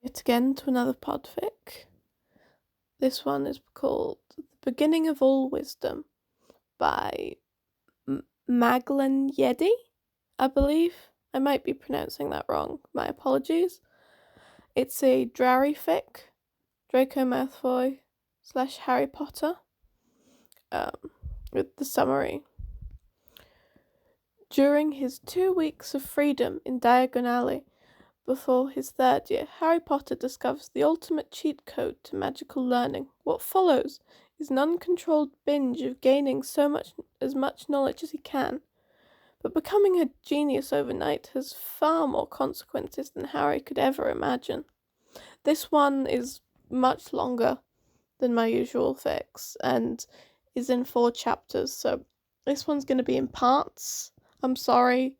Yet again to another podfic. This one is called The Beginning of All Wisdom by Maglan Yedi, I believe. I might be pronouncing that wrong. My apologies. It's a Drarry fic, Draco Malfoy / Harry Potter, with the summary. During his 2 weeks of freedom in Diagon Alley, before his 3rd year, Harry Potter discovers the ultimate cheat code to magical learning. What follows is an uncontrolled binge of gaining as much knowledge as he can. But becoming a genius overnight has far more consequences than Harry could ever imagine. This one is much longer than my usual fics and is in 4 chapters, so this one's going to be in parts. I'm sorry.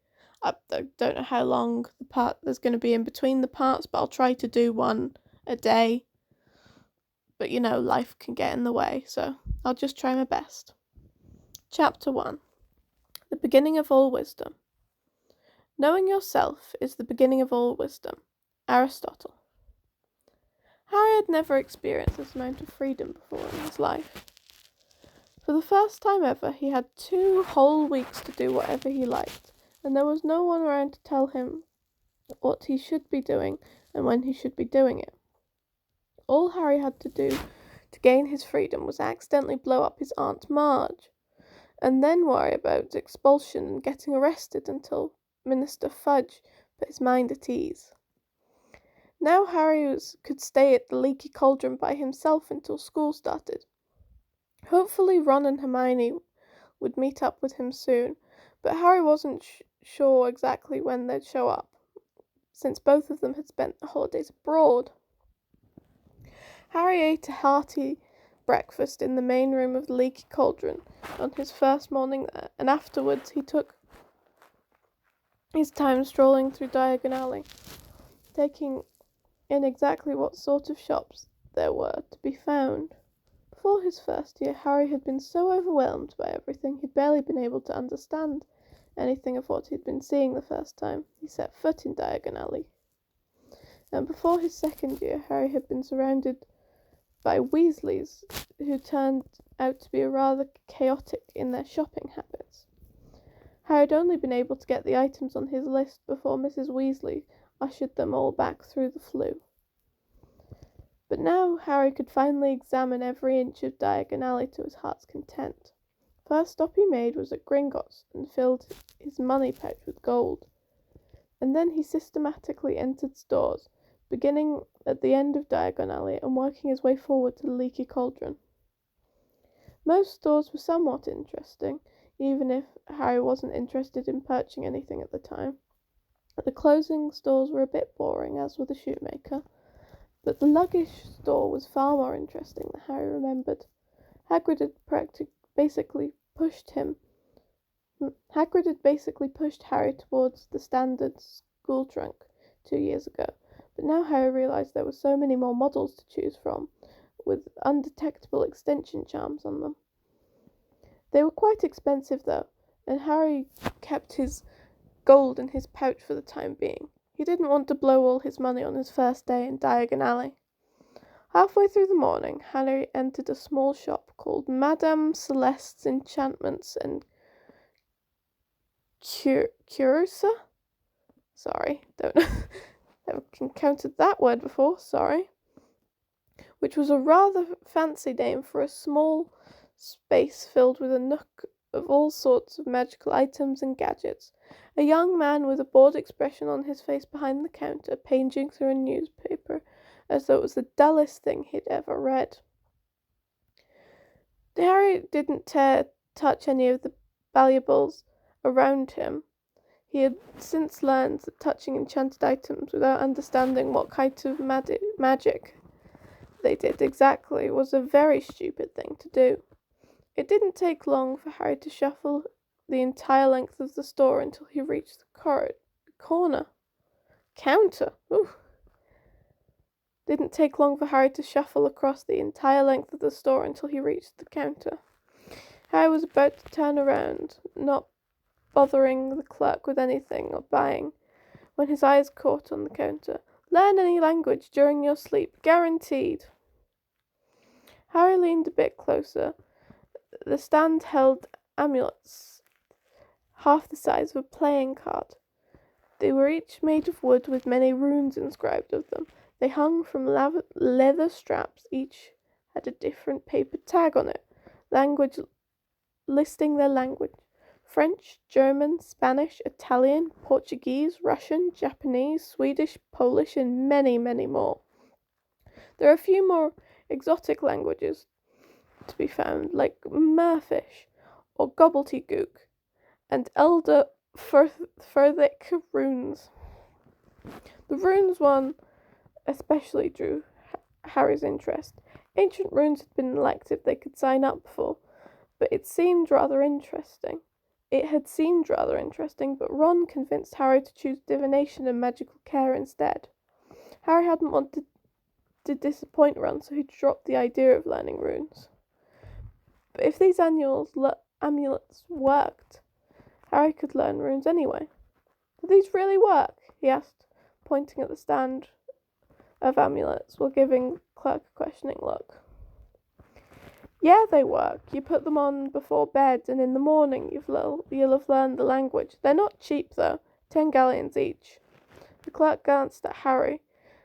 I don't know how long the part there's going to be in between the parts, but I'll try to do one a day. But life can get in the way, so I'll just try my best. Chapter 1. The Beginning of All Wisdom. Knowing yourself is the beginning of all wisdom. Aristotle. Harry had never experienced this amount of freedom before in his life. For the first time ever, he had 2 whole weeks to do whatever he liked, and there was no one around to tell him what he should be doing and when he should be doing it. All Harry had to do to gain his freedom was accidentally blow up his Aunt Marge, and then worry about expulsion and getting arrested until Minister Fudge put his mind at ease. Now Harry could stay at the Leaky Cauldron by himself until school started. Hopefully Ron and Hermione would meet up with him soon, but Harry wasn't sure exactly when they'd show up, since both of them had spent the holidays abroad. Harry ate a hearty breakfast in the main room of the Leaky Cauldron on his first morning there, and afterwards he took his time strolling through Diagon Alley, taking in exactly what sort of shops there were to be found. Before his 1st year, Harry had been so overwhelmed by everything he'd barely been able to understand anything of what he'd been seeing the first time he set foot in Diagon Alley. And before his 2nd year, Harry had been surrounded by Weasleys, who turned out to be rather chaotic in their shopping habits. Harry had only been able to get the items on his list before Mrs. Weasley ushered them all back through the flue. But now Harry could finally examine every inch of Diagon Alley to his heart's content. First stop he made was at Gringotts and filled his money pouch with gold. And then he systematically entered stores, beginning at the end of Diagon Alley and working his way forward to the Leaky Cauldron. Most stores were somewhat interesting, even if Harry wasn't interested in purchasing anything at the time. The clothing stores were a bit boring, as were the shoemaker, but the luggage store was far more interesting than Harry remembered. Hagrid had basically pushed Harry towards the standard school trunk 2 years ago, but now Harry realised there were so many more models to choose from, with undetectable extension charms on them. They were quite expensive though, and Harry kept his gold in his pouch for the time being. He didn't want to blow all his money on his first day in Diagon Alley. Halfway through the morning, Harry entered a small shop called Madame Celeste's Enchantments and Curiosa? Sorry, don't know. Never encountered that word before, sorry. Which was a rather fancy name for a small space filled with a nook of all sorts of magical items and gadgets. A young man with a bored expression on his face behind the counter, paging through a newspaper as though it was the dullest thing he'd ever read. Harry didn't touch any of the valuables around him. He had since learned that touching enchanted items without understanding what kind of magic they did exactly was a very stupid thing to do. It didn't take long for Harry to shuffle the entire length of the store until he reached the counter. Ooh. Didn't take long for Harry to shuffle across the entire length of the store until he reached the counter. Harry was about to turn around, not bothering the clerk with anything or buying, when his eyes caught on the counter Learn any language during your sleep, guaranteed. Harry leaned a bit closer. The stand held amulets, half the size of a playing card. They were each made of wood with many runes inscribed of them. They hung from leather straps. Each had a different paper tag on it, listing their language. French, German, Spanish, Italian, Portuguese, Russian, Japanese, Swedish, Polish, and many, many more. There are a few more exotic languages to be found, like Merfish or Gobbledygook, and Elder Furthic runes. The runes one especially drew Harry's interest. Ancient runes had been an elective they could sign up for, but it had seemed rather interesting, but Ron convinced Harry to choose divination and magical care instead. Harry hadn't wanted to disappoint Ron, so he dropped the idea of learning runes. But if these amulets worked, Harry could learn runes anyway. Do these really work? He asked, pointing at the stand of amulets while giving Clerk a questioning look. Yeah, they work. You put them on before bed, and in the morning you'll have learned the language. They're not cheap, though. 10 galleons each. The clerk glanced at Harry,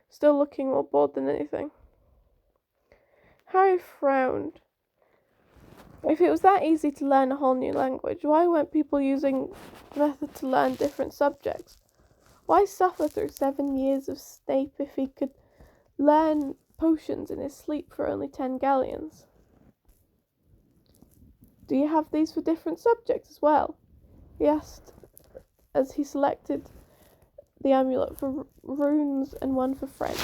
still looking more bored than anything. Harry frowned. If it was that easy to learn a whole new language, why weren't people using the method to learn different subjects? Why suffer through 7 years of Snape if he could learn potions in his sleep for only 10 galleons? Do you have these for different subjects as well? He asked as he selected the amulet for runes and one for French.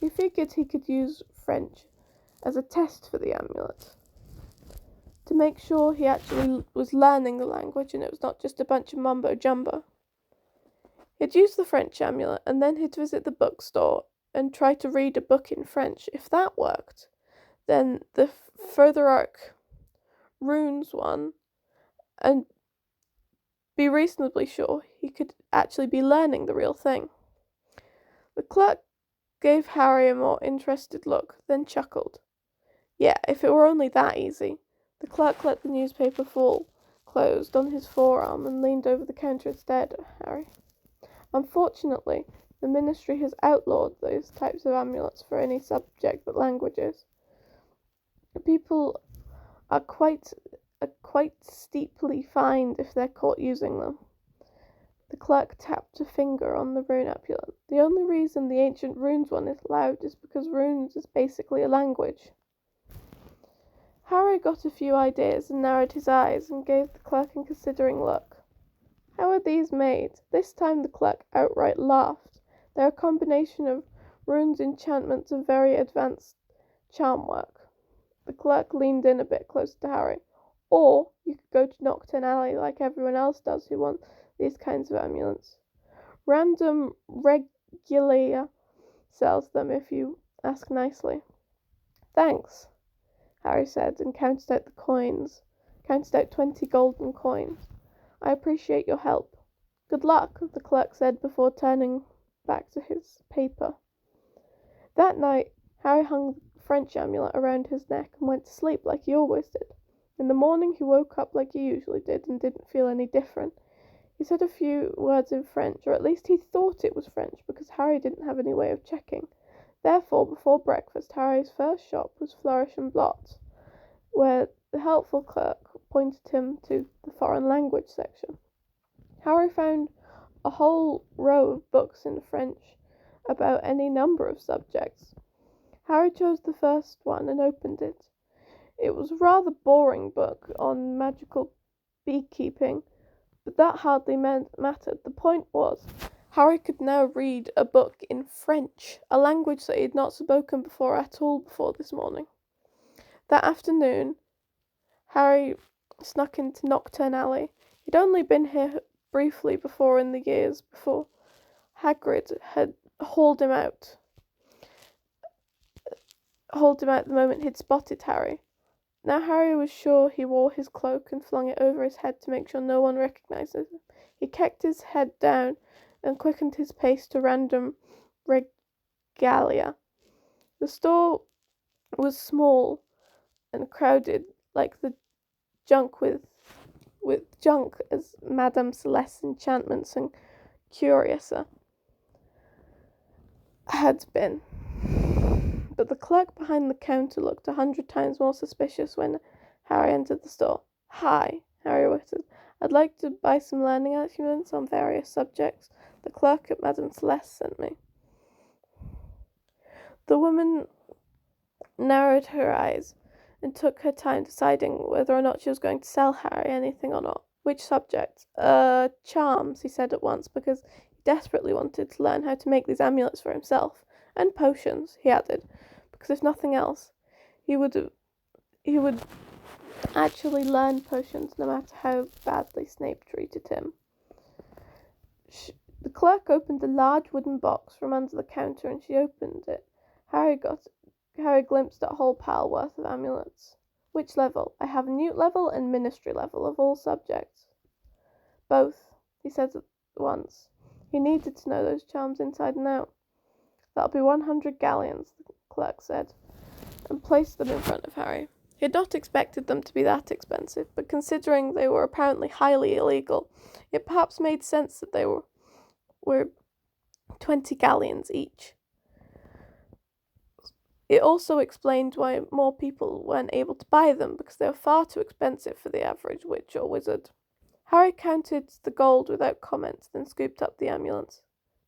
He figured he could use French as a test for the amulet, to make sure he actually was learning the language and it was not just a bunch of mumbo-jumbo. He'd use the French amulet and then he'd visit the bookstore and try to read a book in French. If that worked, then the further arc runes one, and be reasonably sure he could actually be learning the real thing. The clerk gave Harry a more interested look, then chuckled. Yeah, if it were only that easy. The clerk let the newspaper fall closed on his forearm and leaned over the counter and stared at Harry. Unfortunately, the ministry has outlawed those types of amulets for any subject but languages. People are quite steeply fined if they're caught using them. The clerk tapped a finger on the rune amulet. The only reason the ancient runes one is allowed is because runes is basically a language. Harry got a few ideas and narrowed his eyes and gave the clerk a considering look. How are these made? This time the clerk outright laughed. They're a combination of runes, enchantments, and very advanced charm work. The clerk leaned in a bit closer to Harry. Or you could go to Nocturne Alley like everyone else does who want these kinds of amulets. Random Regulia sells them if you ask nicely. Thanks, Harry said, and counted out 20 golden coins. I appreciate your help. Good luck, the clerk said before turning back to his paper. That night, Harry hung the French amulet around his neck and went to sleep like he always did. In the morning, he woke up like he usually did and didn't feel any different. He said a few words in French, or at least he thought it was French, because Harry didn't have any way of checking. Therefore, before breakfast, Harry's first shop was Flourish and Blot, where the helpful clerk pointed him to the foreign language section. Harry found a whole row of books in French about any number of subjects. Harry chose the first one and opened it. It was a rather boring book on magical beekeeping, but that hardly mattered. The point was, Harry could now read a book in French, a language that he had not spoken before at all before this morning. That afternoon, Harry snuck into Nocturne Alley. He'd only been here briefly before in the years before Hagrid had hauled him out the moment he'd spotted Harry. Now Harry was sure he wore his cloak and flung it over his head to make sure no one recognized him. He kept his head down and quickened his pace to random regalia. The store was small and crowded, like the junk with junk as Madame Celeste's enchantments and curiouser had been. But the clerk behind the counter looked 100 times more suspicious when Harry entered the store. "Hi," Harry whispered. "I'd like to buy some learning documents on various subjects. The clerk at Madame Celeste sent me." The woman narrowed her eyes and took her time deciding whether or not she was going to sell Harry anything or not. "Which subject?" Charms," he said at once, because he desperately wanted to learn how to make these amulets for himself. "And potions," he added, because if nothing else, he would actually learn potions no matter how badly Snape treated him. The clerk opened a large wooden box from under the counter, and she opened it. Harry glimpsed at a whole pile worth of amulets. "Which level?" "I have a Newt level and Ministry level of all subjects." "Both," he said at once. He needed to know those charms inside and out. "That'll be 100 galleons," the clerk said, and placed them in front of Harry. He had not expected them to be that expensive, but considering they were apparently highly illegal, it perhaps made sense that they were 20 galleons each. It also explained why more people weren't able to buy them, because they were far too expensive for the average witch or wizard. Harry counted the gold without comment, then scooped up the amulets.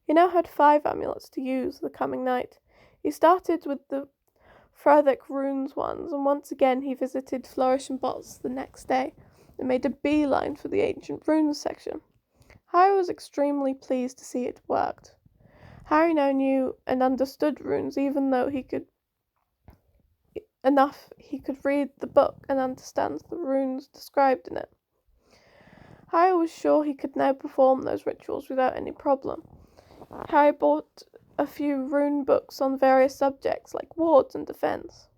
He now had 5 amulets to use the coming night. He started with the Furthic runes ones, and once again he visited Flourish and Bots the next day and made a beeline for the ancient runes section. Harry was extremely pleased to see it worked. Harry now knew and understood runes, even though he could read the book and understand the runes described in it. Harry was sure he could now perform those rituals without any problem. Harry bought a few rune books on various subjects like wards and defense.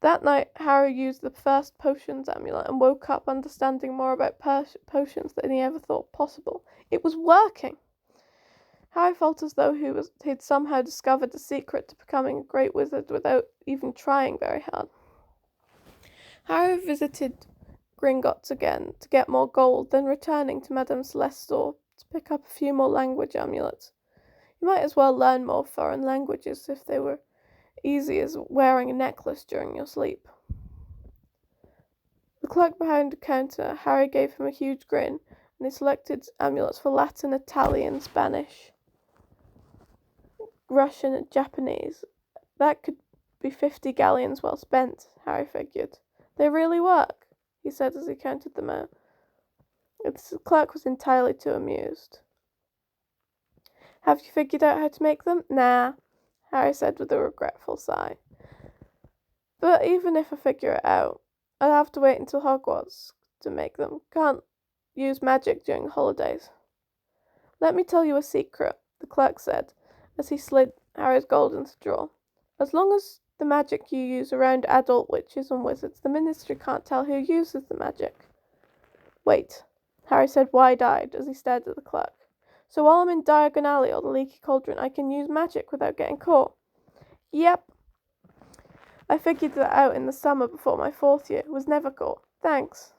That night, Harry used the first potions amulet and woke up understanding more about potions than he ever thought possible. It was working! Harry felt as though he'd somehow discovered the secret to becoming a great wizard without even trying very hard. Harry visited Gringotts again to get more gold, then returning to Madame Celeste's store to pick up a few more language amulets. You might as well learn more foreign languages if they were easy as wearing a necklace during your sleep. The clerk behind the counter, Harry gave him a huge grin, and he selected amulets for Latin, Italian, Spanish, Russian, and Japanese. That could be 50 galleons well spent, Harry figured. "They really work," he said as he counted them out. The clerk was entirely too amused. "Have you figured out how to make them?" "Nah," Harry said with a regretful sigh. "But even if I figure it out, I'll have to wait until Hogwarts to make them. Can't use magic during the holidays." "Let me tell you a secret," the clerk said, as he slid Harry's gold into the drawer. "As long as the magic you use around adult witches and wizards, the Ministry can't tell who uses the magic." "Wait," Harry said wide-eyed as he stared at the clerk. "So while I'm in Diagon Alley or the Leaky Cauldron, I can use magic without getting caught?" "Yep. I figured that out in the summer before my 4th year. Was never caught. Thanks,"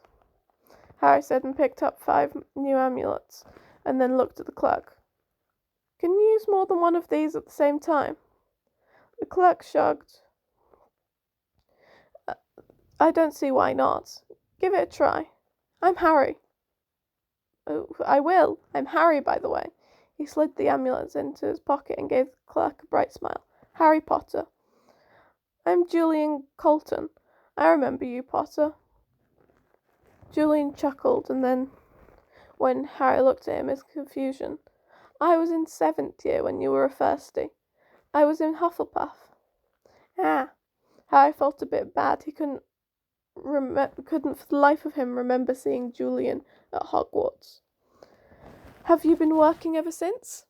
Harry said, and picked up 5 new amulets, and then looked at the clerk. "Can you use more than one of these at the same time?" The clerk shrugged. "I don't see why not. Give it a try." "I'm Harry." "Oh, I will. I'm Harry, by the way." He slid the amulets into his pocket and gave the clerk a bright smile. "Harry Potter." "I'm Julian Colton. I remember you, Potter." Julian chuckled, and then, when Harry looked at him in confusion, "I was in 7th year when you were a firstie. I was in Hufflepuff." "Ah." Harry felt a bit bad. He couldn't for the life of him remember seeing Julian at Hogwarts. "Have you been working ever since?"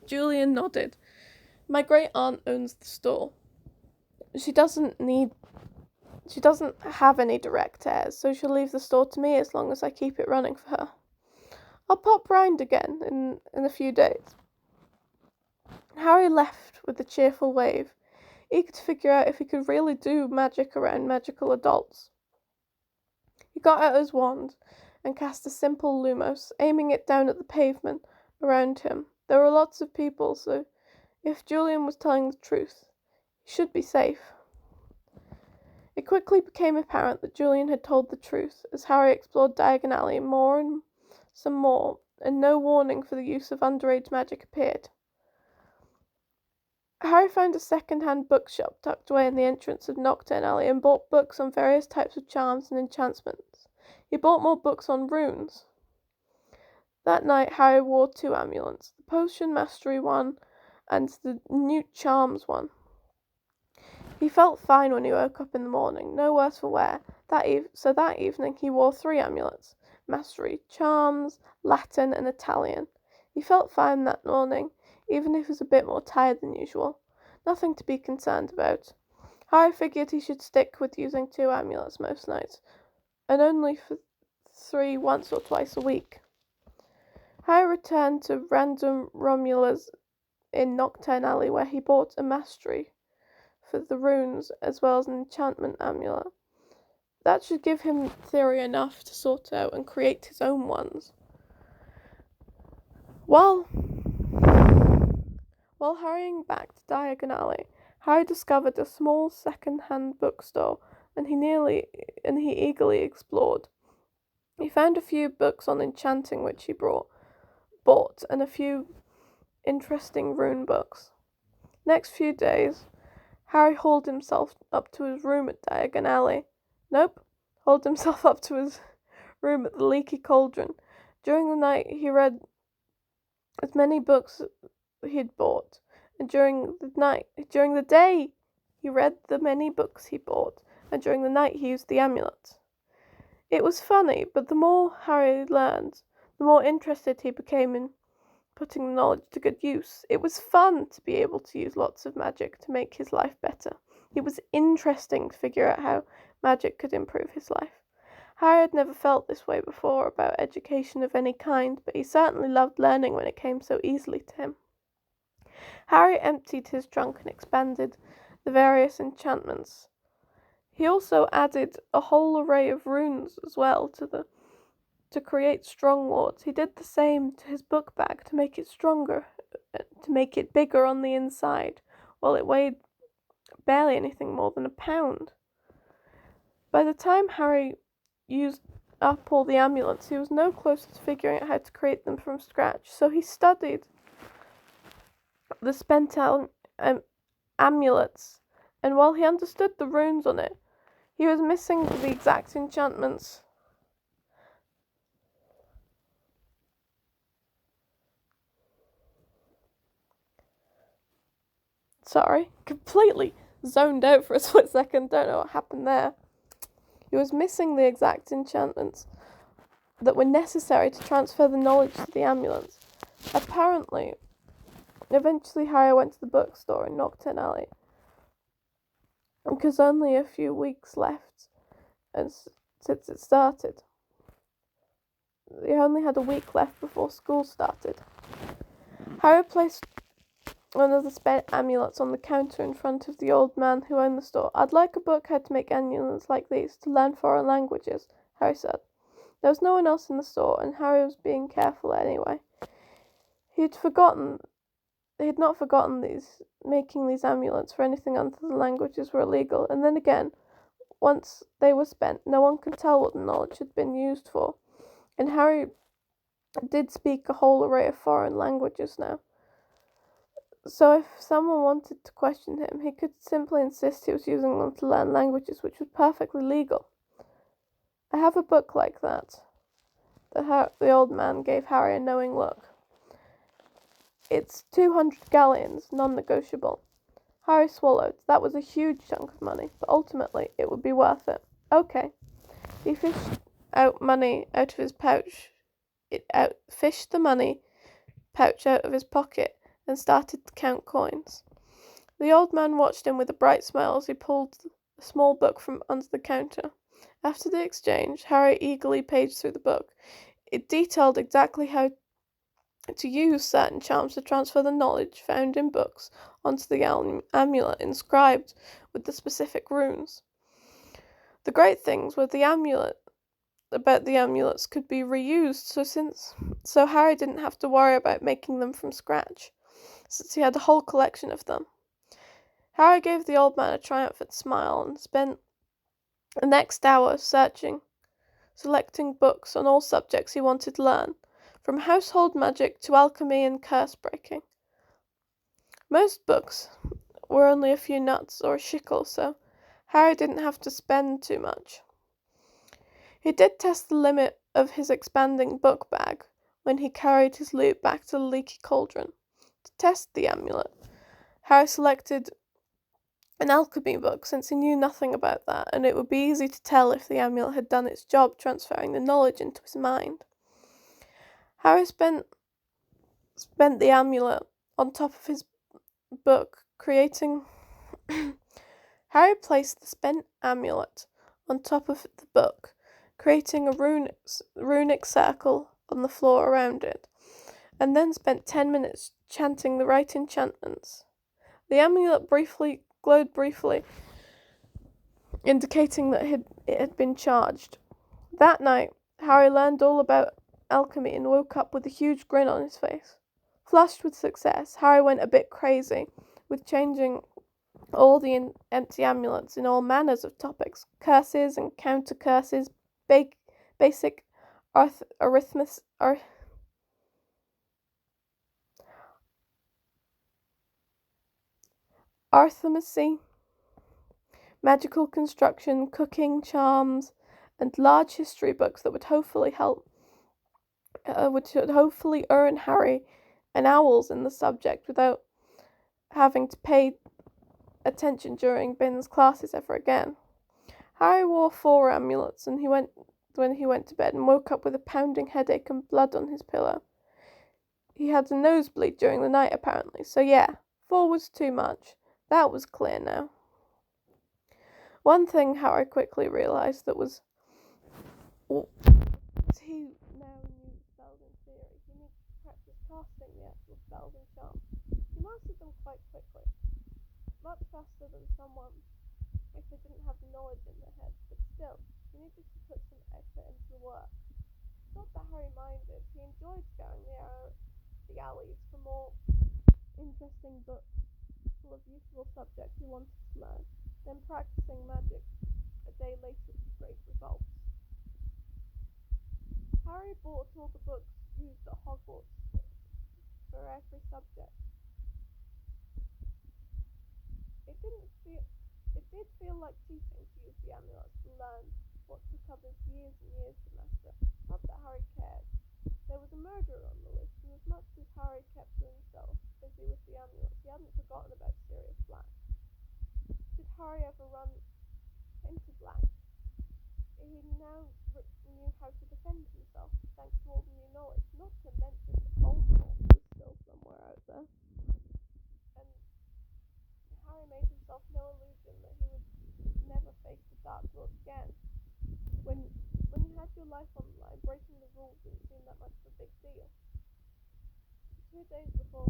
Julian nodded. "My great aunt owns the store. She doesn't have any direct heirs, so she'll leave the store to me as long as I keep it running for her. I'll pop round again in a few days." Harry left with a cheerful wave, eager to figure out if he could really do magic around magical adults. He got out his wand and cast a simple Lumos, aiming it down at the pavement around him. There were lots of people, so if Julian was telling the truth, he should be safe. It quickly became apparent that Julian had told the truth, as Harry explored Diagon Alley more and some more, and no warning for the use of underage magic appeared. Harry found a second-hand bookshop tucked away in the entrance of Knockturn Alley and bought books on various types of charms and enchantments. He bought more books on runes. That night Harry wore 2 amulets, the Potion Mastery one and the Newt Charms one. He felt fine when he woke up in the morning, no worse for wear. So that evening he wore 3 amulets, Mastery, Charms, Latin and Italian. He felt fine that morning, even if he was a bit more tired than usual. Nothing to be concerned about. Harry figured he should stick with using 2 amulets most nights, and only for 3 once or twice a week. Harry returned to Random Romula's in Knockturn Alley, where he bought a Mastery for the runes as well as an enchantment amulet. That should give him theory enough to sort out and create his own ones. While hurrying back to Diagon Alley, Harry discovered a small second-hand bookstore, and he eagerly explored. He found a few books on enchanting which he bought, and a few interesting rune books. Next few days, Harry hauled himself up to his room at Diagon Alley. Hauled himself up to his room at the Leaky Cauldron. During the night, he read as many books he had bought, and during the day, he read the many books he bought, and during the night he used the amulet. It was funny, but the more Harry learned, the more interested he became in putting the knowledge to good use. It was fun to be able to use lots of magic to make his life better. It was interesting to figure out how magic could improve his life. Harry had never felt this way before about education of any kind, but he certainly loved learning when it came so easily to him. Harry emptied his trunk and expanded the various enchantments. He also added a whole array of runes as well to create strong wards. He did the same to his book bag to make it stronger, to make it bigger on the inside, while it weighed barely anything more than a pound. By the time Harry used up all the amulets, he was no closer to figuring out how to create them from scratch, so he studied the spent amulets, and while he understood the runes on it, he was missing the exact enchantments. Sorry, completely zoned out for a split second, don't know what happened there. He was missing the exact enchantments that were necessary to transfer the knowledge to the amulets. Eventually Harry went to the bookstore in Knockturn Alley, because only a few weeks left since it started. They only had a week left before school started. Harry placed one of the spent amulets on the counter in front of the old man who owned the store. "I'd like a book how to make amulets like these, to learn foreign languages," Harry said. There was no one else in the store, and Harry was being careful anyway. He had not forgotten making these amulets for anything until the languages were illegal, and then again, once they were spent, no one could tell what the knowledge had been used for. And Harry did speak a whole array of foreign languages now. So if someone wanted to question him, he could simply insist he was using them to learn languages, which was perfectly legal. "I have a book like that." The old man gave Harry a knowing look. "It's 200 galleons, non-negotiable." Harry swallowed. That was a huge chunk of money, but ultimately it would be worth it. Okay. He fished money out of his pouch. Fished the money pouch out of his pocket and started to count coins. The old man watched him with a bright smile as he pulled a small book from under the counter. After the exchange, Harry eagerly paged through the book. It detailed exactly how to use certain charms to transfer the knowledge found in books onto the amulet inscribed with the specific runes. The great things were the amulets could be reused, so Harry didn't have to worry about making them from scratch, since he had a whole collection of them. Harry gave the old man a triumphant smile and spent the next hour selecting books on all subjects he wanted to learn, from household magic to alchemy and curse breaking. Most books were only a few nuts or a shekel, so Harry didn't have to spend too much. He did test the limit of his expanding book bag when he carried his loot back to the leaky cauldron. To test the amulet, Harry selected an alchemy book, since he knew nothing about that, and it would be easy to tell if the amulet had done its job transferring the knowledge into his mind. Harry spent the amulet on top of his book, Harry placed the spent amulet on top of the book, creating a runic circle on the floor around it, and then spent 10 minutes chanting the right enchantments. The amulet glowed briefly, indicating that it had been charged. That night, Harry learned all about alchemy and woke up with a huge grin on his face. Flushed with success, Harry went a bit crazy with changing all the empty amulets in all manners of topics: curses and counter curses, basic arithmetic, magical construction, cooking, charms, and large history books that would hopefully earn Harry an owls in the subject without having to pay attention during Bin's classes ever again. Harry wore 4 amulets when he went to bed and woke up with a pounding headache and blood on his pillow. He had a nosebleed during the night, apparently, so yeah, 4 was too much. That was clear now. One thing Harry quickly realised he now knew spells in theory. He needed to practice casting the actual spells and charms. He mastered them quite quickly, much faster than someone if they didn't have the knowledge in their heads, but still, he needed to put some effort into the work. Not that Harry minded. He enjoyed scouring the alleys for more interesting books full of useful subjects he wanted to learn, then practicing magic a day later with great results. Harry bought all the books used at Hogwarts for every subject. It did feel like cheating to use the amulets to learn what took others years and years to master. Not that Harry cared. There was a murderer on the list, and as much as Harry kept to himself, busy with the amulets, he hadn't forgotten about Sirius Black. Should Harry ever run into Black, he now knew how to defend himself, thanks to all the new knowledge, not to mention that Voldemort was still somewhere out there. And Harry made himself no illusion that he would never face the Dark Lord again. When you had your life on the line, breaking the rules didn't seem that much of a big deal. 2 days before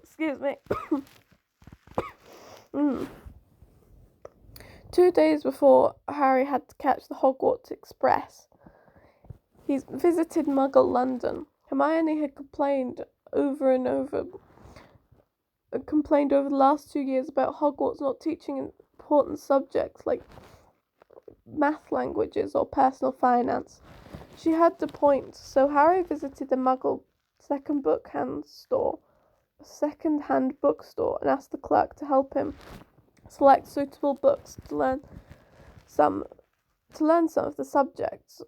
excuse me 2 days before Harry had to catch the Hogwarts Express, he visited Muggle London. Hermione had complained over the last 2 years about Hogwarts not teaching important subjects like math languages or personal finance. She had to point, so Harry visited a Muggle second-hand bookstore and asked the clerk to help him select suitable books to learn some of the subjects.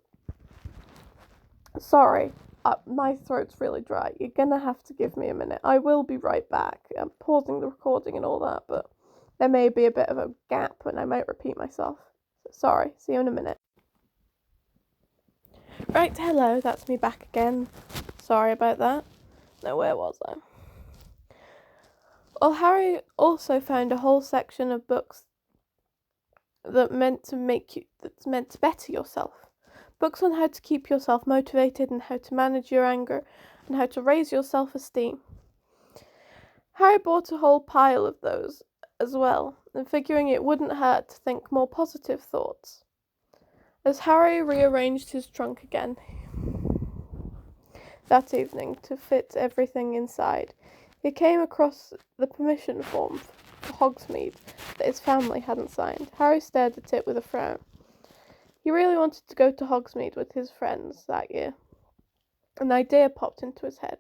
Sorry, my throat's really dry. You're gonna have to give me a minute. I will be right back. I'm pausing the recording and all that, but there may be a bit of a gap and I might repeat myself. So sorry, see you in a minute. Right, hello, that's me back again. Sorry about that. No, where was I? Well, Harry also found a whole section of books that's meant to better yourself. Books on how to keep yourself motivated and how to manage your anger and how to raise your self-esteem. Harry bought a whole pile of those as well, and figuring it wouldn't hurt to think more positive thoughts. As Harry rearranged his trunk again that evening to fit everything inside, he came across the permission form for Hogsmeade that his family hadn't signed. Harry stared at it with a frown. He really wanted to go to Hogsmeade with his friends that year. An idea popped into his head.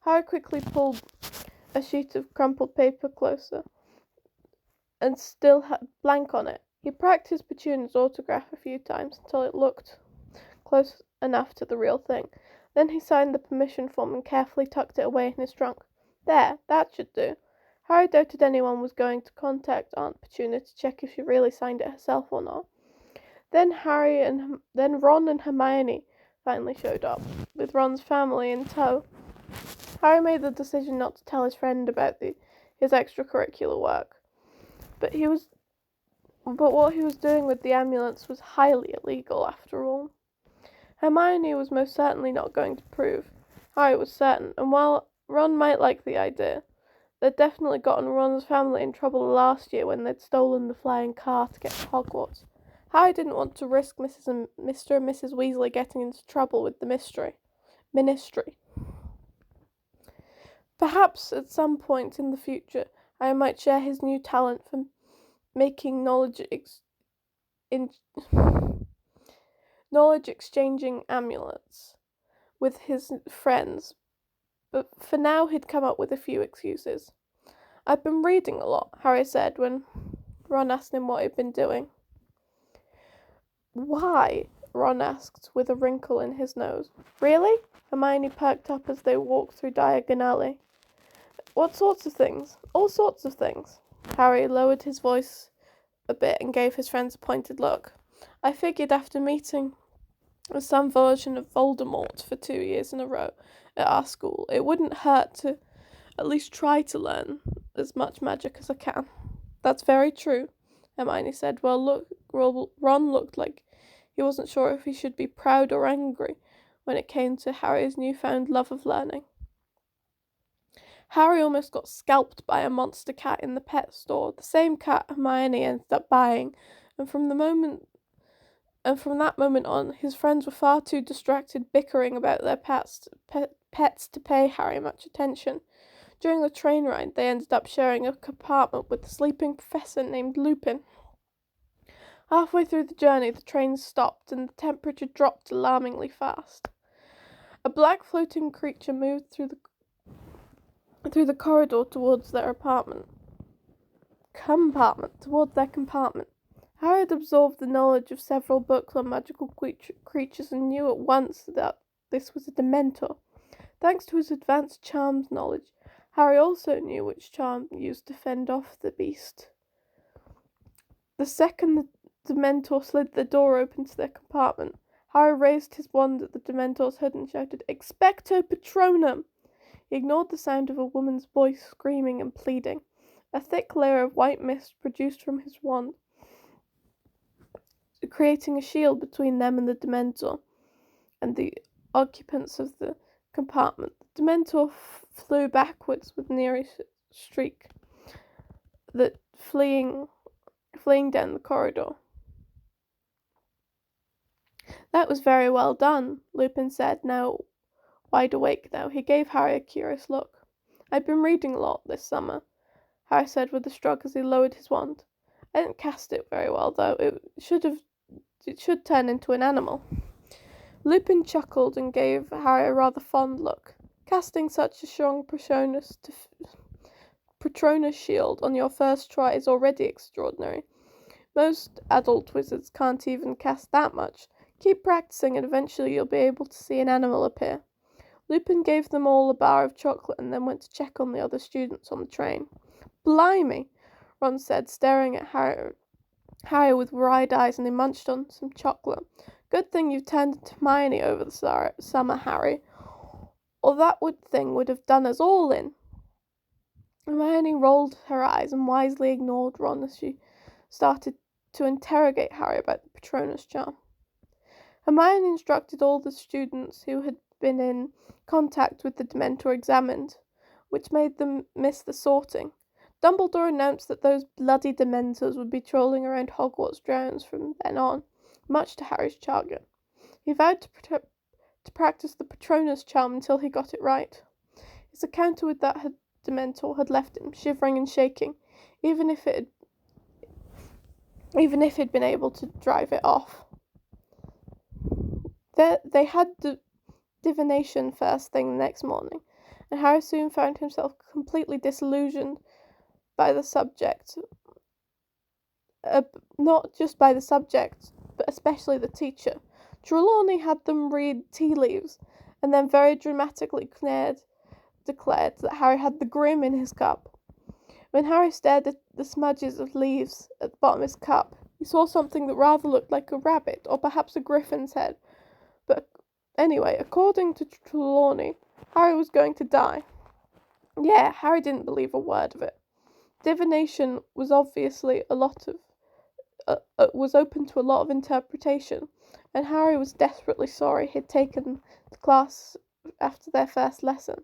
Harry quickly pulled a sheet of crumpled paper closer and still had blank on it. He practiced Petunia's autograph a few times until it looked close enough to the real thing. Then he signed the permission form and carefully tucked it away in his trunk. There, that should do. Harry doubted anyone was going to contact Aunt Petunia to check if she really signed it herself or not. Then Ron and Hermione finally showed up, with Ron's family in tow. Harry made the decision not to tell his friend about his extracurricular work, but what he was doing with the amulets was highly illegal after all. Hermione was most certainly not going to approve. Harry was certain, and while Ron might like the idea, they'd definitely gotten Ron's family in trouble last year when they'd stolen the flying car to get to Hogwarts. Harry didn't want to risk Mr. and Mrs. Weasley getting into trouble with the ministry. Perhaps at some point in the future, Harry might share his new talent for making knowledge-exchanging amulets with his friends, but for now he'd come up with a few excuses. "I've been reading a lot," Harry said when Ron asked him what he'd been doing. "Why?" Ron asked, with a wrinkle in his nose. "Really?" Hermione perked up as they walked through Diagon Alley. "What sorts of things?" "All sorts of things." Harry lowered his voice a bit and gave his friends a pointed look. "I figured after meeting with some version of Voldemort for 2 years in a row at our school, it wouldn't hurt to at least try to learn as much magic as I can." "That's very true," Hermione said. Ron looked like he wasn't sure if he should be proud or angry when it came to Harry's newfound love of learning. Harry almost got scalped by a monster cat in the pet store, the same cat Hermione ended up buying, and from that moment on, his friends were far too distracted bickering about their pets to pay Harry much attention. During the train ride, they ended up sharing a compartment with a sleeping professor named Lupin. Halfway through the journey, the train stopped and the temperature dropped alarmingly fast. A black floating creature moved through the corridor towards their compartment. Harry had absorbed the knowledge of several books on magical creatures and knew at once that this was a Dementor. Thanks to his advanced charms knowledge, Harry also knew which charm used to fend off the beast. The second the Dementor slid the door open to their compartment, Harry raised his wand at the Dementor's hood and shouted, "Expecto Patronum!" He ignored the sound of a woman's voice screaming and pleading. A thick layer of white mist produced from his wand, creating a shield between them and the Dementor and the occupants of the compartment. The Dementor flew backwards with near streak, fleeing down the corridor. "That was very well done," Lupin said, now wide awake now. He gave Harry a curious look. "I've been reading a lot this summer," Harry said with a shrug as he lowered his wand. "I didn't cast it very well, though. It should turn into an animal." Lupin chuckled and gave Harry a rather fond look. "Casting such a strong Patronus shield on your first try is already extraordinary. Most adult wizards can't even cast that much. Keep practicing and eventually you'll be able to see an animal appear." Lupin gave them all a bar of chocolate and then went to check on the other students on the train. "Blimey," Ron said, staring at Harry with wide eyes, and he munched on some chocolate. "Good thing you've turned into Hermione over the summer, Harry, or that thing would have done us all in." Hermione rolled her eyes and wisely ignored Ron as she started to interrogate Harry about the Patronus charm. Hermione instructed all the students who had been in contact with the Dementor examined, which made them miss the sorting. Dumbledore announced that those bloody Dementors would be trolling around Hogwarts grounds from then on, much to Harry's chagrin. He vowed to practice the Patronus charm until he got it right. His encounter with that Dementor had left him shivering and shaking, even if he'd been able to drive it off. They had divination first thing the next morning, and Harry soon found himself completely disillusioned by the subject. Not just by the subject, but especially the teacher. Trelawney had them read tea leaves, and then very dramatically declared that Harry had the Grim in his cup. When Harry stared at the smudges of leaves at the bottom of his cup, he saw something that rather looked like a rabbit, or perhaps a griffin's head. But anyway, according to Trelawney, Harry was going to die. Yeah, Harry didn't believe a word of it. Divination was obviously was open to a lot of interpretation, and Harry was desperately sorry he'd taken the class after their first lesson.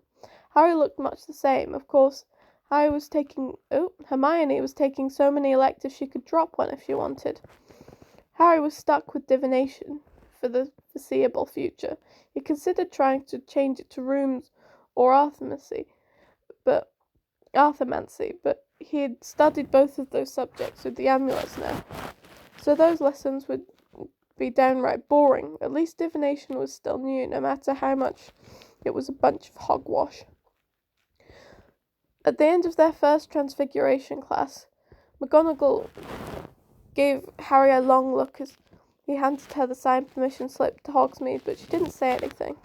Harry looked much the same. Of course, Hermione was taking so many electives she could drop one if she wanted. Harry was stuck with divination for the foreseeable future. He considered trying to change it to runes or arthmancy, but he had studied both of those subjects with the amulets now, so those lessons would be downright boring. At least divination was still new, no matter how much it was a bunch of hogwash. At the end of their first transfiguration class, McGonagall gave Harry a long look as he handed her the signed permission slip to Hogsmeade, but she didn't say anything.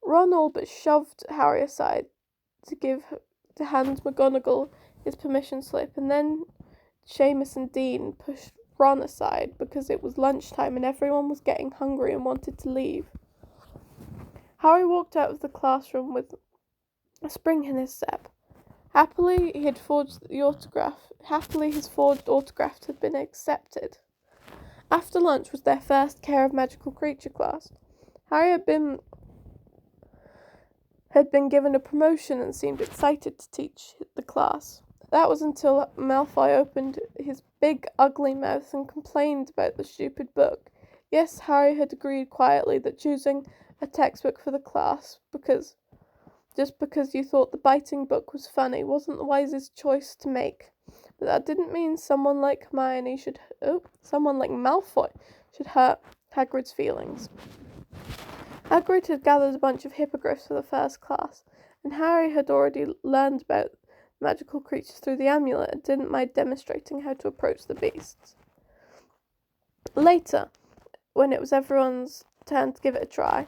Ron all but shoved Harry aside to hand McGonagall his permission slip, and then Seamus and Dean pushed Ron aside because it was lunchtime and everyone was getting hungry and wanted to leave. Harry walked out of the classroom with a spring in his step. Happily, his forged autograph had been accepted. After lunch was their first Care of Magical Creature class. Harry had been given a promotion and seemed excited to teach the class. That was until Malfoy opened his big, ugly mouth and complained about the stupid book. Yes, Harry had agreed quietly that choosing a textbook for the class just because you thought the biting book was funny wasn't the wisest choice to make. But that didn't mean someone like Malfoy should hurt Hagrid's feelings. Hagrid had gathered a bunch of hippogriffs for the first class, and Harry had already learned about magical creatures through the amulet and didn't mind demonstrating how to approach the beasts. Later, when it was everyone's turn to give it a try,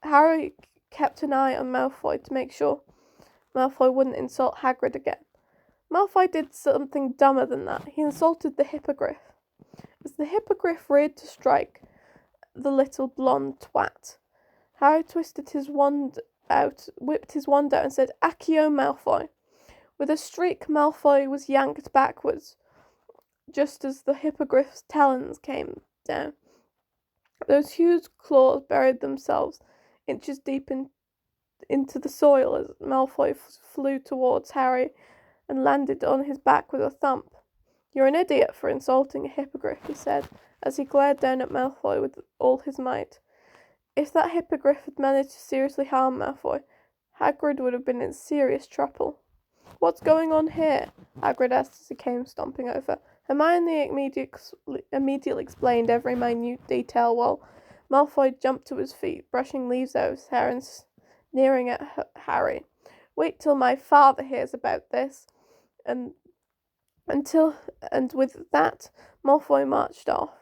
Harry kept an eye on Malfoy to make sure Malfoy wouldn't insult Hagrid again. Malfoy did something dumber than that. He insulted the hippogriff. As the hippogriff reared to strike the little blonde twat, Harry whipped his wand out and said, "Accio, Malfoy." With a shriek, Malfoy was yanked backwards, just as the hippogriff's talons came down. Those huge claws buried themselves inches deep into the soil as Malfoy flew towards Harry and landed on his back with a thump. "You're an idiot for insulting a hippogriff," he said, as he glared down at Malfoy with all his might. If that hippogriff had managed to seriously harm Malfoy, Hagrid would have been in serious trouble. "What's going on here?" Hagrid asked as he came stomping over. Hermione immediately explained every minute detail while Malfoy jumped to his feet, brushing leaves out of his hair and sneering at Harry. "Wait till my father hears about this." And with that, Malfoy marched off.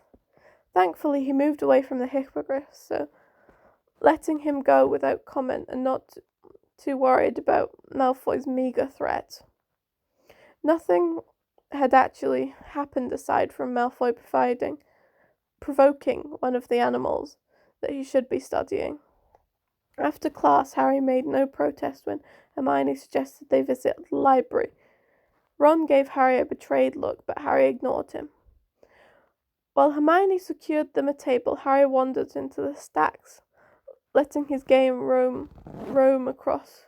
Thankfully, he moved away from the hippogriff, so letting him go without comment and not too worried about Malfoy's meagre threat. Nothing had actually happened aside from Malfoy provoking one of the animals that he should be studying. After class, Harry made no protest when Hermione suggested they visit the library. Ron gave Harry a betrayed look, but Harry ignored him. While Hermione secured them a table, Harry wandered into the stacks, letting his gaze roam across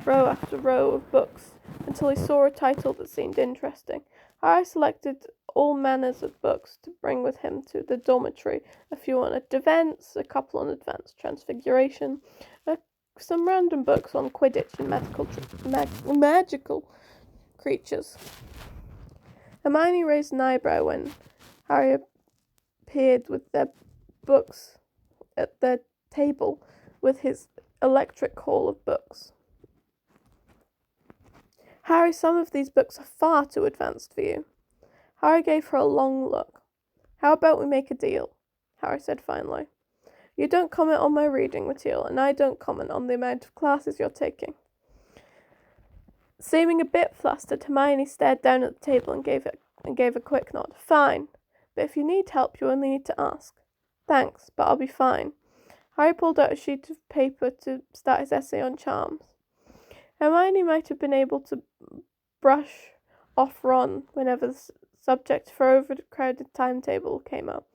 row after row of books until he saw a title that seemed interesting. Harry selected all manners of books to bring with him to the dormitory, a few on defense, a couple on advanced transfiguration, some random books on Quidditch and magical creatures. Hermione raised an eyebrow when Harry appeared with their books at their table with his electric hall of books. Harry, some of these books are far too advanced for you. Harry gave her a long look. How about we make a deal? Harry said finally. You don't comment on my reading material, and I don't comment on the amount of classes you're taking. Seeming a bit flustered, Hermione stared down at the table and gave a quick nod. Fine, but if you need help, you only need to ask. Thanks, but I'll be fine. Harry pulled out a sheet of paper to start his essay on charms. Hermione might have been able to brush off Ron whenever the subject for overcrowded timetable came up.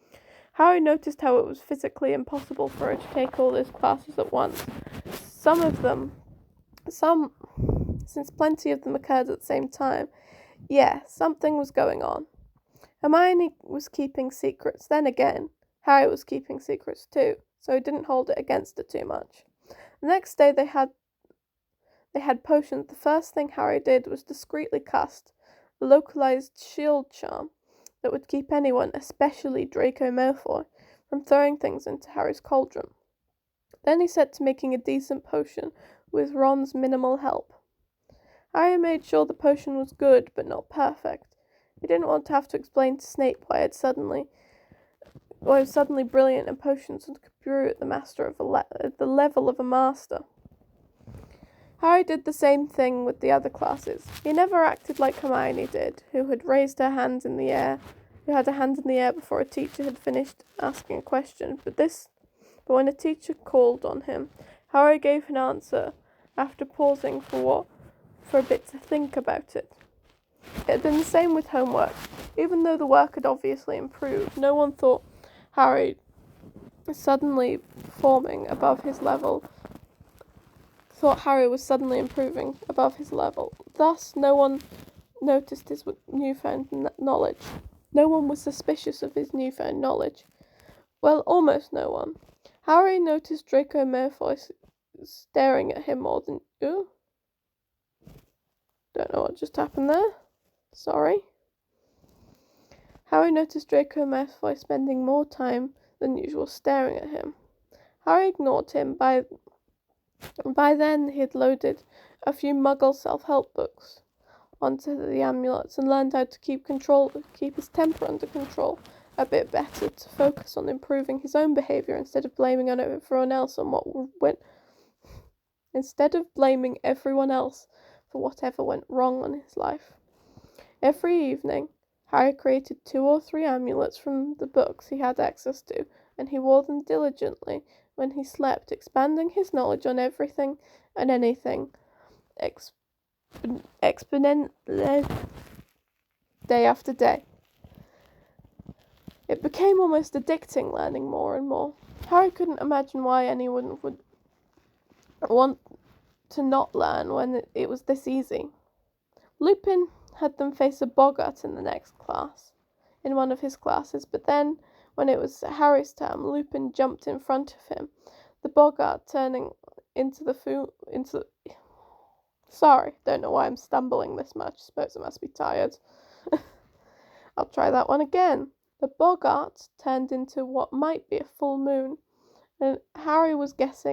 Harry noticed how it was physically impossible for her to take all those classes at once. Since plenty of them occurred at the same time. Yeah, something was going on. Hermione was keeping secrets. Then again, Harry was keeping secrets too, so he didn't hold it against her too much. The next day they had potions. The first thing Harry did was discreetly cast a localized shield charm that would keep anyone, especially Draco Malfoy, from throwing things into Harry's cauldron. Then he set to making a decent potion with Ron's minimal help. Harry made sure the potion was good, but not perfect. He didn't want to have to explain to Snape why he was suddenly brilliant in potions and could brew at the level of a master. Harry did the same thing with the other classes. He never acted like Hermione did, who had a hand in the air before a teacher had finished asking a question. But when a teacher called on him, Harry gave an answer after pausing for a bit to think about it. It had been the same with homework. Even though the work had obviously improved, no one thought Harry was suddenly improving above his level. Thus, no one noticed his newfound knowledge. No one was suspicious of his newfound knowledge. Well, almost no one. Harry noticed Draco Malfoy staring at him more than... Ooh. Don't know what just happened there. Sorry. Harry noticed Draco Malfoy spending more time than usual staring at him. Harry ignored him. By then he had loaded a few Muggle self-help books onto the amulets and learned how to keep his temper under control a bit better, to focus on improving his own behaviour instead of blaming everyone else for whatever went wrong in his life. Every evening, Harry created 2 or 3 amulets from the books he had access to, and he wore them diligently when he slept, expanding his knowledge on everything and anything exponentially day after day. It became almost addicting, learning more and more. Harry couldn't imagine why anyone would want to not learn when it was this easy. Lupin had them face a boggart in one of his classes, but then, when it was Harry's turn, Lupin jumped in front of him, the boggart turning Sorry, don't know why I'm stumbling this much. Suppose I must be tired. I'll try that one again. The boggart turned into what might be a full moon, and Harry was left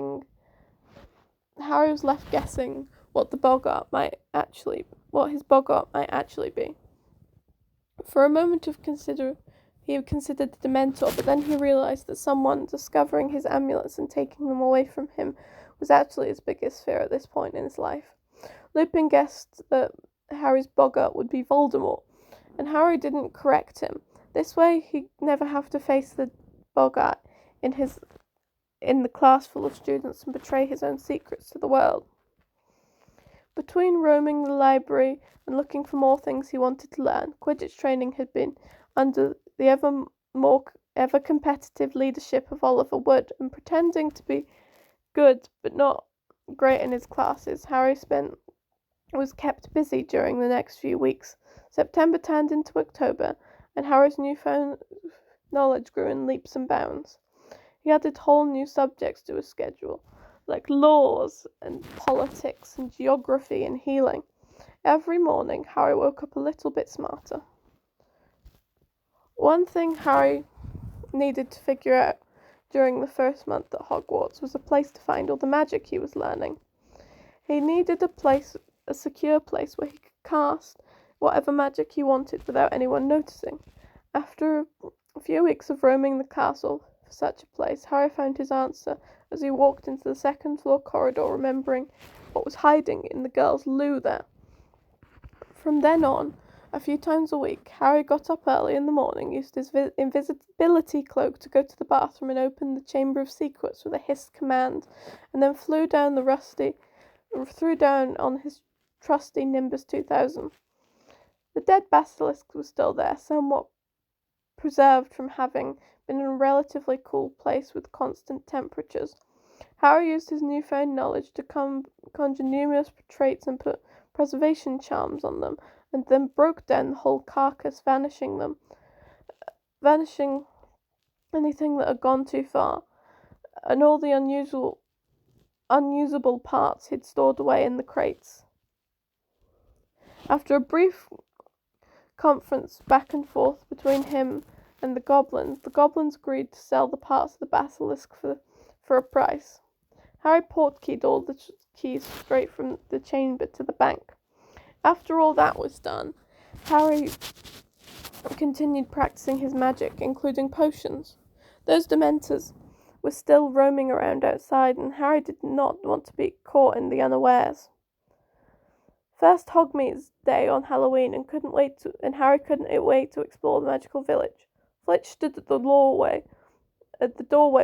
guessing what his boggart might actually be. For a moment he considered the Dementor, but then he realised that someone discovering his amulets and taking them away from him was actually his biggest fear at this point in his life. Lupin guessed that Harry's boggart would be Voldemort, and Harry didn't correct him. This way he'd never have to face the boggart in the class full of students and betray his own secrets to the world. Between roaming the library and looking for more things he wanted to learn, Quidditch training had been under the ever more ever-competitive leadership of Oliver Wood, and pretending to be good but not great in his classes, Harry was kept busy during the next few weeks. September turned into October, and Harry's newfound knowledge grew in leaps and bounds. He added whole new subjects to his schedule, like laws and politics and geography and healing. Every morning, Harry woke up a little bit smarter. One thing Harry needed to figure out during the first month at Hogwarts was a place to find all the magic he was learning. He needed a secure place where he could cast whatever magic he wanted without anyone noticing. After a few weeks of roaming the castle for such a place, Harry found his answer as he walked into the second-floor corridor, remembering what was hiding in the girls' loo there. From then on, a few times a week, Harry got up early in the morning, used his invisibility cloak to go to the bathroom and open the Chamber of Secrets with a hissed command, and then flew down on his trusty Nimbus 2000. The dead basilisk was still there, somewhat preserved from having been in a relatively cool place with constant temperatures. Harry used his newfound knowledge to conjure numerous traits and put preservation charms on them, and then broke down the whole carcass, vanishing anything that had gone too far, and all the unusable parts he'd stored away in the crates. After a brief conference back and forth between him and the goblins agreed to sell the parts of the basilisk for a price. Harry portkeyed all the keys straight from the chamber to the bank. After all that was done, Harry continued practicing his magic, including potions. Those Dementors were still roaming around outside, and Harry did not want to be caught in the unawares. First Hogsmeade's Day on Halloween, and Harry couldn't wait to explore the magical village. Flitch stood at the doorway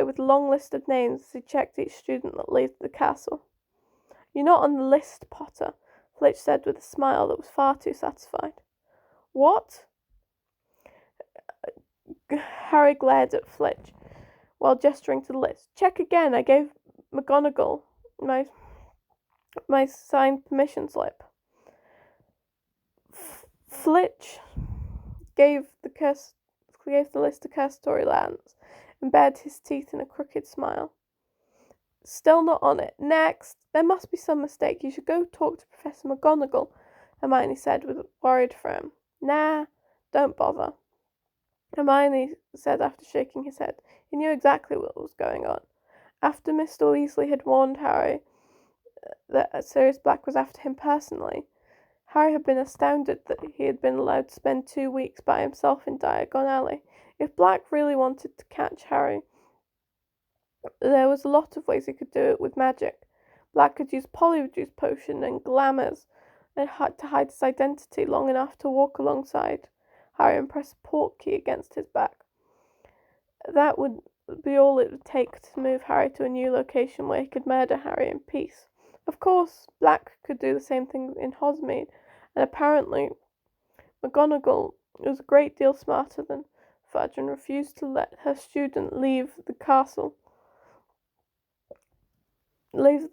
with a long list of names as he checked each student that leaves the castle. "You're not on the list, Potter," Flitch said with a smile that was far too satisfied. "What?" Harry glared at Flitch while gesturing to the list. "Check again. I gave McGonagall my signed permission slip." Flitch gave the list to Cursitory Lance and bared his teeth in a crooked smile. "Still not on it. Next. There must be some mistake. You should go talk to Professor McGonagall," Hermione said with a worried frown. "Nah, don't bother," Hermione said after shaking his head. He knew exactly what was going on. After Mr. Weasley had warned Harry that Sirius Black was after him personally, Harry had been astounded that he had been allowed to spend 2 weeks by himself in Diagon Alley. If Black really wanted to catch Harry, there was a lot of ways he could do it with magic. Black could use Polyjuice Potion and glamours to hide his identity long enough to walk alongside Harry and press a portkey against his back. That would be all it would take to move Harry to a new location where he could murder Harry in peace. Of course, Black could do the same thing in Hogsmeade, and apparently McGonagall was a great deal smarter than Fudge and refused to let her student leave the castle. Leave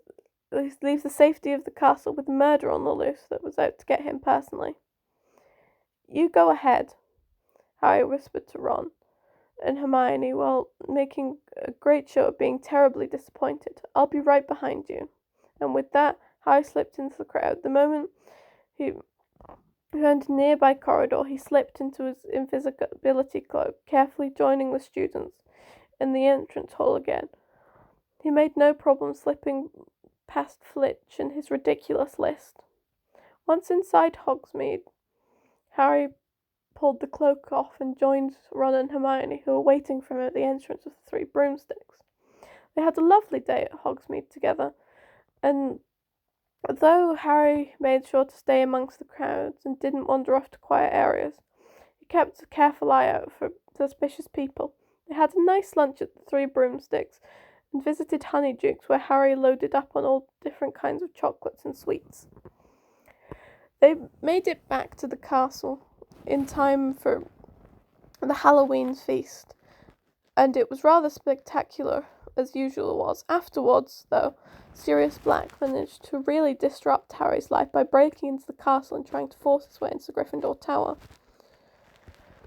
the safety of the castle with murder on the loose that was out to get him personally. "You go ahead," Harry whispered to Ron and Hermione while making a great show of being terribly disappointed. "I'll be right behind you." And with that, Harry slipped into the crowd. The moment he found a nearby corridor, he slipped into his invisibility cloak, carefully joining the students in the entrance hall again. He made no problem slipping past Flitch and his ridiculous list. Once inside Hogsmeade, Harry pulled the cloak off and joined Ron and Hermione, who were waiting for him at the entrance of the Three Broomsticks. They had a lovely day at Hogsmeade together, and though Harry made sure to stay amongst the crowds and didn't wander off to quiet areas, he kept a careful eye out for suspicious people. They had a nice lunch at the Three Broomsticks and visited Honeydukes, where Harry loaded up on all different kinds of chocolates and sweets. They made it back to the castle in time for the Halloween feast, and it was rather spectacular, as usual was. Afterwards, though, Sirius Black managed to really disrupt Harry's life by breaking into the castle and trying to force his way into the Gryffindor Tower.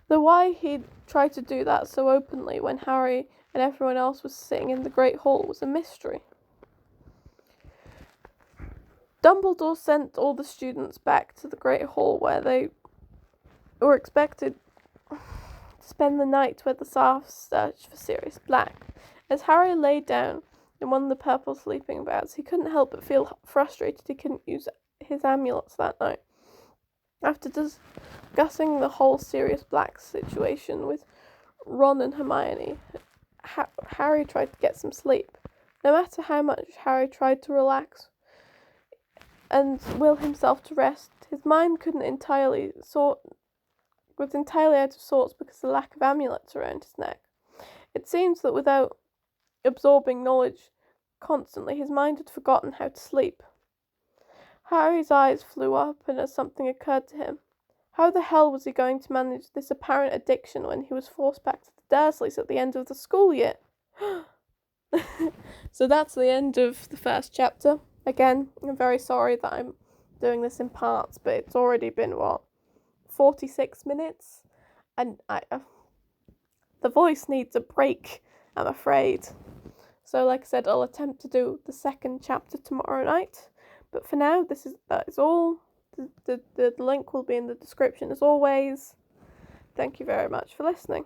Though why he'd try to do that so openly when Harry and everyone else was sitting in the Great Hall was a mystery. Dumbledore sent all the students back to the Great Hall, where they were expected to spend the night where the staff searched for Sirius Black. As Harry lay down in one of the purple sleeping bags, he couldn't help but feel frustrated he couldn't use his amulets that night. After discussing the whole Sirius Black situation with Ron and Hermione, Harry tried to get some sleep. No matter how much Harry tried to relax and will himself to rest, his mind was entirely out of sorts because of the lack of amulets around his neck. It seems that without absorbing knowledge constantly, his mind had forgotten how to sleep. Harry's eyes flew up, and as something occurred to him, how the hell was he going to manage this apparent addiction when he was forced back to the Dursleys at the end of the school year? So that's the end of the first chapter. Again, I'm very sorry that I'm doing this in parts, but it's already been, 46 minutes? And the voice needs a break, I'm afraid. So like I said, I'll attempt to do the second chapter tomorrow night. But for now, that is all. The link will be in the description as always. Thank you very much for listening.